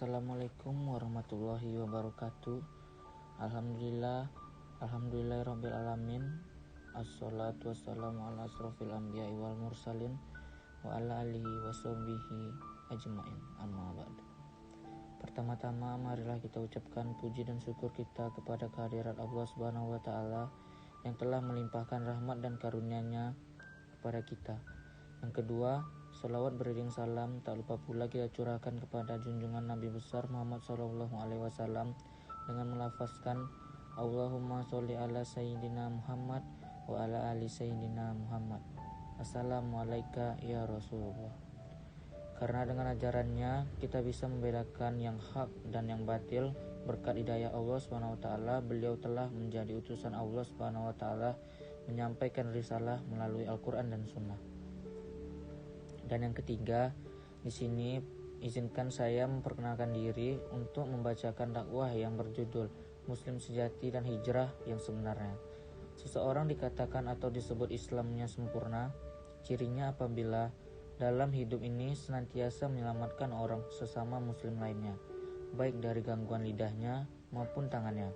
Assalamualaikum warahmatullahi wabarakatuh. Alhamdulillahirabbil alamin. Assalatu wassalamu ala asrofil anbiya'i wal mursalin wa ala alihi washabihi ajmain. Amma ba'du. Pertama-tama marilah kita ucapkan puji dan syukur kita kepada kehadirat Allah Subhanahu wa taala yang telah melimpahkan rahmat dan karunia-Nya kepada kita. Yang kedua, salawat beriring salam tak lupa pula kita curahkan kepada junjungan Nabi besar Muhammad SAW dengan melafazkan Allahumma sholli ala sayyidina Muhammad wa ala ali sayyidina Muhammad. Assalamualaikum ya Rasulullah. Karena dengan ajarannya kita bisa membedakan yang hak dan yang batil. Berkat hidayah Allah SWT, beliau telah menjadi utusan Allah SWT menyampaikan risalah melalui Al-Quran dan Sunnah. Dan yang ketiga, di sini izinkan saya memperkenalkan diri untuk membacakan dakwah yang berjudul Muslim Sejati dan Hijrah yang Sebenarnya. Seseorang dikatakan atau disebut Islamnya sempurna, cirinya apabila dalam hidup ini senantiasa menyelamatkan orang sesama muslim lainnya, baik dari gangguan lidahnya maupun tangannya.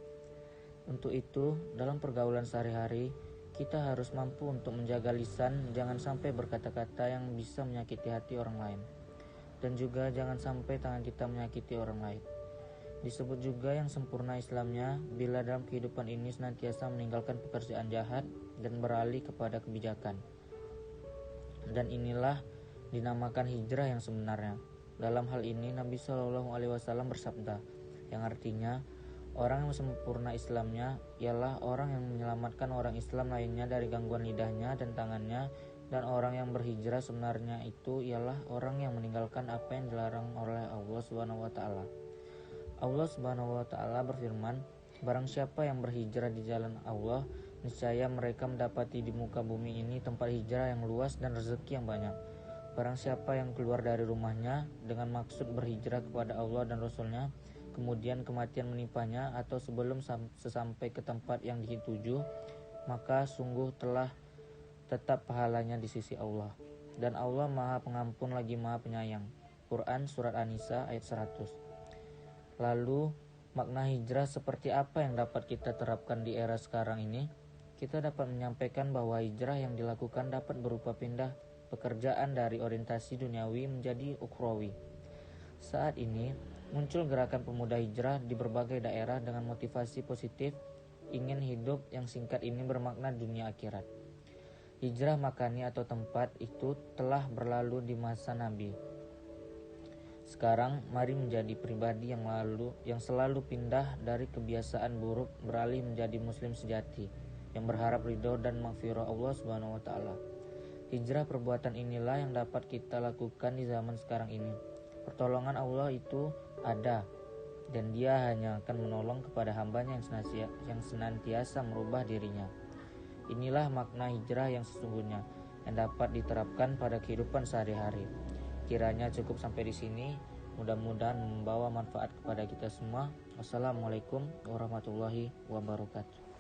Untuk itu, dalam pergaulan sehari-hari, kita harus mampu untuk menjaga lisan, jangan sampai berkata-kata yang bisa menyakiti hati orang lain. Dan juga jangan sampai tangan kita menyakiti orang lain. Disebut juga yang sempurna Islamnya bila dalam kehidupan ini senantiasa meninggalkan pekerjaan jahat dan beralih kepada kebijakan. Dan inilah dinamakan hijrah yang sebenarnya. Dalam hal ini Nabi SAW bersabda, yang artinya orang yang sempurna Islamnya ialah orang yang menyelamatkan orang Islam lainnya dari gangguan lidahnya dan tangannya, dan orang yang berhijrah sebenarnya itu ialah orang yang meninggalkan apa yang dilarang oleh Allah SWT. Allah SWT berfirman, barang siapa yang berhijrah di jalan Allah, niscaya mereka mendapati di muka bumi ini tempat hijrah yang luas dan rezeki yang banyak. Barang siapa yang keluar dari rumahnya dengan maksud berhijrah kepada Allah dan Rasulnya, kemudian kematian menimpanya atau sebelum sesampai ke tempat yang dituju, maka sungguh telah tetap pahalanya di sisi Allah. Dan Allah Maha Pengampun lagi Maha Penyayang. Quran Surat An-Nisa ayat 100. Lalu, makna hijrah seperti apa yang dapat kita terapkan di era sekarang ini? Kita dapat menyampaikan bahwa hijrah yang dilakukan dapat berupa pindah pekerjaan dari orientasi duniawi menjadi ukhrawi. Saat ini, muncul gerakan pemuda hijrah di berbagai daerah dengan motivasi positif ingin hidup yang singkat ini bermakna dunia akhirat. Hijrah makani atau tempat itu telah berlalu di masa Nabi. Sekarang mari menjadi pribadi yang selalu pindah dari kebiasaan buruk beralih menjadi muslim sejati yang berharap ridho dan maghfirah Allah Subhanahu wa taala. Hijrah perbuatan inilah yang dapat kita lakukan di zaman sekarang ini. Pertolongan Allah itu ada, dan Dia hanya akan menolong kepada hambanya yang senantiasa merubah dirinya. Inilah makna hijrah yang sesungguhnya yang dapat diterapkan pada kehidupan sehari-hari. Kiranya cukup sampai di sini. Mudah-mudahan membawa manfaat kepada kita semua. Wassalamualaikum warahmatullahi wabarakatuh.